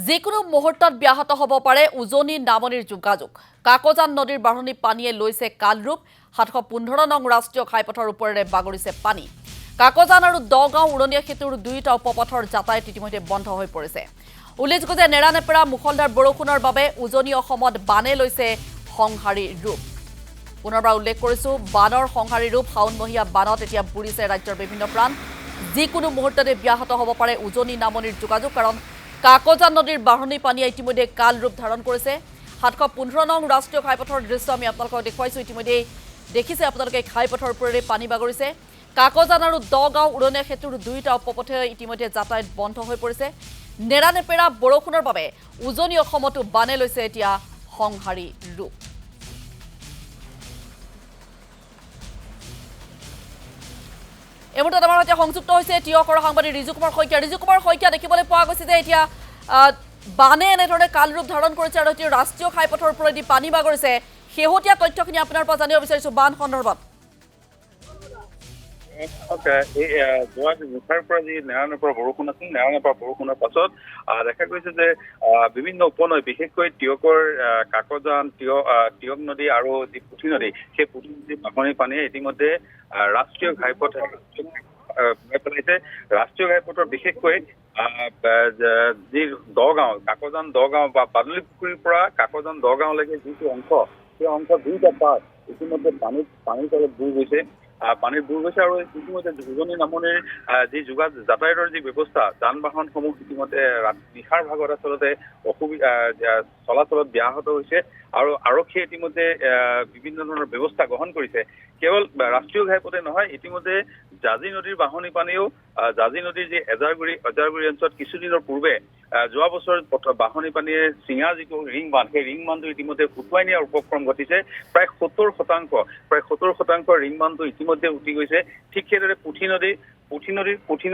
যিকোনো মুহূৰ্তত ব্যাহত হ'ব পাৰে উজনি নামনিৰ যোগাযোগ কাকজান নদীৰ বাঢ়নী পানীয়ে লৈছে কালৰূপ 715 নং ৰাষ্ট্ৰীয় ঘাইপথৰ ওপৰেৰে বাগৰিছে পানী কাকজান আৰু দগাঁও উৰণীয়া সেতুৰ দুয়োটা উপপথৰ যাতায়াত ইতিমধ্যে বন্ধ হৈ পৰিছে উল্লেখযোগ্য যে নেৰানেপেৰা মুখলধাৰ বৰষুণৰ বাবে উজনি অসমত বানে লৈছে সংহাৰী ৰূপ পুনৰবাৰ উল্লেখ কৰিছো বানৰ সংহাৰী ৰূপ শাওনমহীয়া বানত এতিয়া বুৰিছে ৰাজ্যৰ বিভিন্ন প্ৰাণ যিকোনো মুহূৰ্ততে ব্যাহত হ'ব পাৰে উজনি নামনিৰ যোগাযোগ কাৰণ কাকজান নদীৰ বাঢ়নী পানীয়ে ইতিমধ্যে কাল ৰূপ ধাৰণ কৰিছে 715 নং ৰাষ্ট্ৰীয় ঘাইপথৰ দৃশ্য আমি আপোনালোকক দেখুৱাইছো ইতিমধ্যে দেখিছে আপোনালোকে ঘাইপথৰ ওপৰেৰে পানী বাগৰিছে কাকজান আৰু দগাঁও উৰণীয়া সেতুৰ দুয়োটা উপপথে ইতিমধ্যে যাতায়াত বন্ধ হৈ পৰিছে নেৰানেপেৰা বৰষুণৰ বাবে উজনি অসমতো বানে লৈছে এতিয়া সংহাৰী ৰূপ এই মুহূৰ্তত আমাৰ সৈতে সংযুক্ত হৈছে টিয়কৰ সাংবাদিক ৰিজু কুমাৰ শইকীয়া দেখিবলৈ পোৱা গৈছে যে এতিয়া বানে এনেধৰণে কালৰূপ ধাৰণ কৰিছে আৰু এতিয়া ৰাষ্ট্ৰীয় ঘাইপথৰ ওপৰেদি পানী বাগৰিছে শেহতীয়া তথ্যখিনি আপোনাৰ পৰা জানিব বিচাৰিছো বান সন্দৰ্ভত মুখাৰ পৰা যি নেৰানেপেৰা বৰষুণ আছিল নেৰানেপেৰা বৰষুণৰ পাছত দেখা গৈছে যে বিভিন্ন উপনৈ বিশেষকৈ টিয়কৰ কাকজান টিয়ক নদী আৰু যি পুঠি নদী সেই পুঠি নদীৰ বাঢ়নী পানীয়ে ইতিমধ্যে ৰাষ্ট্ৰীয় ঘাইপথ পেলাইছে ৰাষ্ট্ৰীয় ঘাইপথৰ বিশেষকৈ যি দগাঁও কাকজান দগাঁও বা বাদুলি পুখুৰীৰ পৰা কাকজান দগাঁওলৈকে যিটো অংশ সেই অংশ দুইটা পাৰ ইতিমধ্যে পানীৰ তলত বুৰ গৈছে পানীৰ বুৰ গৈছে আৰু ইতিমধ্যে উজনি নামনিৰ যি যাতায়াতৰ যি ব্যৱস্থা যান বাহনসমূহ ইতিমধ্যে নিশাৰ ভাগত আচলতে অসুবিধা চলাচলত ব্যাহত হৈছে আৰু আৰক্ষীয়ে ইতিমধ্যে বিভিন্ন ধৰণৰ ব্যৱস্থা গ্ৰহণ কৰিছে কেৱল ৰাষ্ট্ৰীয় ঘাইপথে নহয় ইতিমধ্যে জাঁজি নদীৰ বাঢ়নী পানীও জাঁজি নদীৰ যি এজাৰগুৰি অঞ্চলত কিছুদিনৰ পূৰ্বে যোৱা বছৰ বাঢ়নী পানীয়ে চিঙা যিটো ৰিং বান্ধ সেই ৰিং বান্ধটো ইতিমধ্যে উটুৱাই নিয়াৰ উপক্ৰম ঘটিছে প্ৰায় 70% ৰিং বান্ধটো ইতিমধ্যে উটি গৈছে ঠিক সেইদৰে পুঠি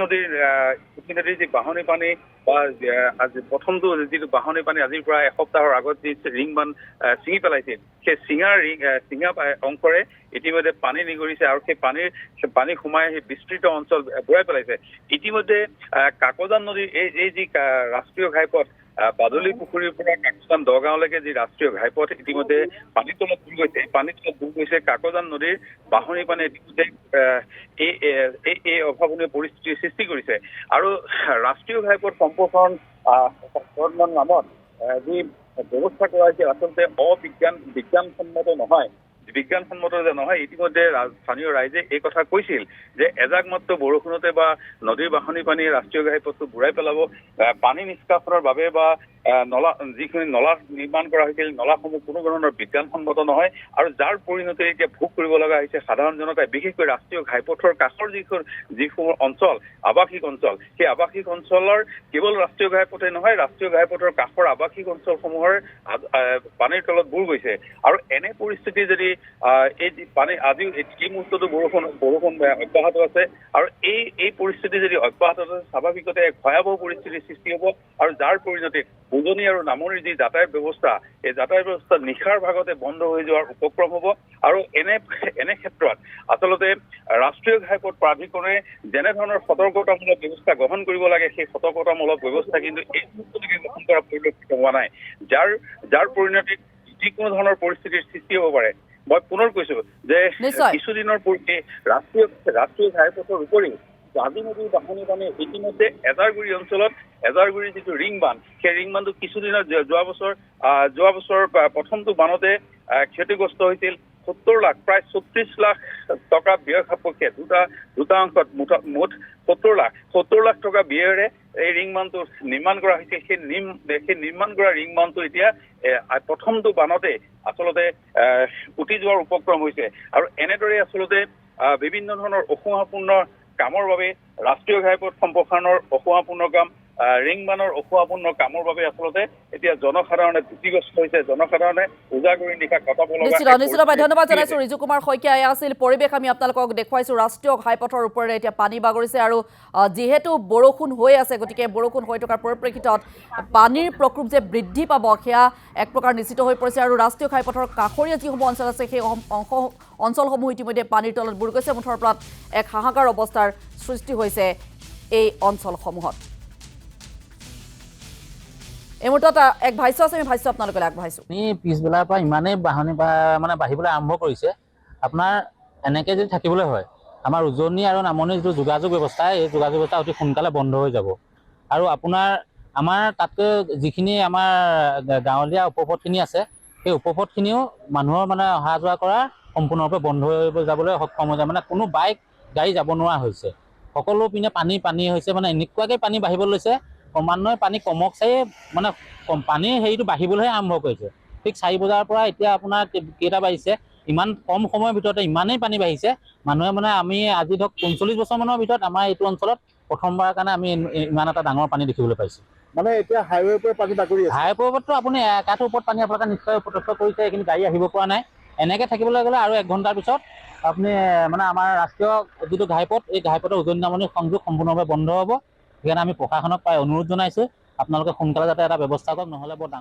নদীৰ যি বাঢ়নী পানী বা প্ৰথমটো যিটো বাঢ়নী পানী আজিৰ পৰা এসপ্তাহৰ আগত যি ৰিং বান্ধ ছিঙি পেলাইছিল সেই চিঙা অংশৰে ইতিমধ্যে পানী নিগৰিছে আৰু সেই পানী সোমাই সেই বিস্তৃত অঞ্চল বুৰাই পেলাইছে ইতিমধ্যে কাকজান নদীৰ এই যি ৰাষ্ট্ৰীয় ঘাইপথ বাদুলি পুখুৰীৰ পৰা কাকজান দগাঁওলৈকে যি ৰাষ্ট্ৰীয় ঘাইপথ ইতিমধ্যে পানীৰ তলত বুৰ গৈছে কাকজান নদীৰ বাঢ়নী পানী ইতিমধ্যে এই অভাৱনীয় পৰিস্থিতিৰ সৃষ্টি কৰিছে আৰু ৰাষ্ট্ৰীয় ঘাইপথ সম্প্ৰসাৰণ নামত যি ব্যৱস্থা কৰা হৈছে আচলতে বিজ্ঞানসন্মত নহয় ইতিমধ্যে স্থানীয় ৰাইজে এই কথা কৈছিল যে এজাক মাত্ৰ বৰষুণতে বা নদীৰ বাঢ়নী পানীয়ে ৰাষ্ট্ৰীয় ঘাইপথটো বুৰাই পেলাব পানী নিষ্কাশনৰ বাবে বা যিখিনি নলা নিৰ্মাণ কৰা হৈছিল নলাসমূহ কোনো ধৰণৰ বিজ্ঞানসন্মত নহয় আৰু যাৰ পৰিণতি এতিয়া ভোগ কৰিব লগা হৈছে সাধাৰণ জনতাই বিশেষকৈ ৰাষ্ট্ৰীয় ঘাইপথৰ কাষৰ যিসমূহ অঞ্চল আৱাসিক অঞ্চল সেই আৱাসিক অঞ্চলৰ কেৱল ৰাষ্ট্ৰীয় ঘাইপথে নহয় ৰাষ্ট্ৰীয় ঘাইপথৰ কাষৰ আৱাসিক অঞ্চলসমূহৰ পানীৰ তলত বুৰ গৈছে আৰু এনে পৰিস্থিতি যদি এই পানী আজিও এই মুহূৰ্ততো বৰষুণ অব্যাহত আছে আৰু এই পৰিস্থিতি যদি অব্যাহত আছে স্বাভাৱিকতে এক ভয়াৱহ পৰিস্থিতিৰ সৃষ্টি হ'ব আৰু যাৰ পৰিণতি উজনি আৰু নামনিৰ যি যাতায়াত ব্যৱস্থা এই যাতায়াত ব্যৱস্থা নিশাৰ ভাগতে বন্ধ হৈ যোৱাৰ উপক্ৰম হ'ব আৰু এনে ক্ষেত্ৰত আচলতে ৰাষ্ট্ৰীয় ঘাইপথ প্ৰাধিকৰণে যেনেধৰণৰ সতৰ্কতামূলক ব্যৱস্থা গ্ৰহণ কৰিব লাগে সেই সতৰ্কতামূলক ব্যৱস্থা কিন্তু এই মুহূৰ্তলৈকে গ্ৰহণ কৰা পৰিলক্ষিত হোৱা নাই যাৰ পৰিণতিত যিকোনো ধৰণৰ পৰিস্থিতিৰ সৃষ্টি হ'ব পাৰে মই পুনৰ কৈছো যে কিছুদিনৰ পূৰ্বে ৰাষ্ট্ৰীয় ঘাইপথৰ উপৰিও জাঁজি নদীৰ বাঢ়নী পানী ইতিমধ্যে এজাৰগুৰি যিটো ৰিং বান্ধ সেই ৰিং বান্ধটো কিছুদিনত যোৱা বছৰ প্ৰথমটো বানতে ক্ষতিগ্ৰস্ত হৈছিল 70 লাখ প্ৰায় 36 লাখ টকা ব্যয় সাপেক্ষে দুটা অংশত মুঠ 70 লাখ টকা ব্যয়েৰে এই ৰিং বান্ধটো নিৰ্মাণ কৰা হৈছে সেই নিৰ্মাণ কৰা ৰিং বান্ধটো এতিয়া প্ৰথমটো বানতে আচলতে উটি যোৱাৰ উপক্ৰম হৈছে আৰু এনেদৰে আচলতে বিভিন্ন ধৰণৰ অসুহাপূৰ্ণ কামৰ বাবে ৰাষ্ট্ৰীয় ঘাইপথ সম্প্ৰসাৰণৰ অসুহাপূৰ্ণ কাম ৰিং বান্ধৰ অসুহাপূৰ্ণ কামৰ বাবে আচলতে এতিয়া জনসাধাৰণে ভীতিগ্ৰস্ত হৈছে জনসাধাৰণে উজাগৰি নিশা কটাব লগা নিশ্চিতভাৱে ধন্যবাদ জনাইছো ৰিজু কুমাৰ শইকীয়া এয়া আছিল পৰিৱেশ আমি আপোনালোকক দেখুৱাইছো ৰাষ্ট্ৰীয় ঘাইপথৰ ওপৰেৰে এতিয়া পানী বাগৰিছে আৰু যিহেতু বৰষুণ হৈ আছে গতিকে বৰষুণ হৈ থকাৰ পৰিপ্ৰেক্ষিতত পানীৰ প্ৰকোপ যে বৃদ্ধি পাব সেয়া এক প্ৰকাৰ নিশ্চিত হৈ পৰিছে আৰু ৰাষ্ট্ৰীয় ঘাইপথৰ কাষৰীয়া যিসমূহ অঞ্চল আছে সেই অঞ্চলসমূহ ইতিমধ্যে পানীৰ তলত বুৰ গৈছে মুঠৰ ওপৰত এক হাহাকাৰ অৱস্থাৰ সৃষ্টি হৈছে এই অঞ্চলসমূহত এই মুহূৰ্তত এক ভাষ্য আছে, আমি ভাষ্য আপোনালোকলৈ আগবঢ়াইছোঁ। পিছবেলাৰ পৰা ইমানেই বাঢ়নি মানে বাঢ়িবলৈ আৰম্ভ কৰিছে। আপোনাৰ এনেকৈ যদি থাকিবলৈ হয়, আমাৰ উজনি আৰু নামনিৰ যিটো যোগাযোগ ব্যৱস্থা, এই যোগাযোগ ব্যৱস্থা অতি সোনকালে বন্ধ হৈ যাব। আৰু আপোনাৰ আমাৰ তাতকৈ যিখিনি আমাৰ গাঁৱলীয়া উপপথখিনি আছে, সেই উপপথখিনিও মানুহৰ মানে অহা যোৱা কৰা সম্পূৰ্ণৰূপে বন্ধ হৈ যাবলৈ সক্ষম হৈ যায়। মানে কোনো বাইক গাড়ী যাব নোৱাৰা হৈছে। সকলো পিনে পানী হৈছে, মানে এনেকুৱাকৈ পানী বাঢ়িবলৈ লৈছে, ক্ৰমান্বয়ে পানী কমক চাই মানে পানীৰ হেৰিটো বাঢ়িবলৈহে আৰম্ভ কৰিছে। ঠিক 4 বজাৰ পৰা এতিয়া আপোনাৰ কেইটা বাঢ়িছে, ইমান কম সময়ৰ ভিতৰতে ইমানেই পানী বাঢ়িছে, মানুহে মানে আমি আজি ধৰক 45 বছৰমানৰ ভিতৰত আমাৰ এইটো অঞ্চলত প্ৰথমবাৰৰ কাৰণে আমি ইমান এটা ডাঙৰ পানী দেখিবলৈ পাইছোঁ। মানে এতিয়া হাইৱেৰ পৰা পানী বাগৰি আছে। হাইৱেৰ পৰাতো আপুনি একাঠো ওপৰত পানী আপোনালোকে নিশ্চয় প্ৰত্যক্ষ কৰিছে, এইখিনি গাড়ী আহিব পৰা নাই। এনেকৈ থাকিবলৈ গ'লে আৰু 1 ঘণ্টাৰ পিছত আপুনি মানে আমাৰ ৰাষ্ট্ৰীয় যিটো ঘাইপথ, এই ঘাইপথৰ উজনি নামনি সংযোগ সম্পূৰ্ণভাৱে বন্ধ হ'ব। সেইকাৰণে আমি প্ৰশাসনক প্ৰায় অনুৰোধ জনাইছোঁ, আপোনালোকে সোনকালে যাতে এটা ব্যৱস্থা কৰক, নহ'লে বৰ ডাঙৰ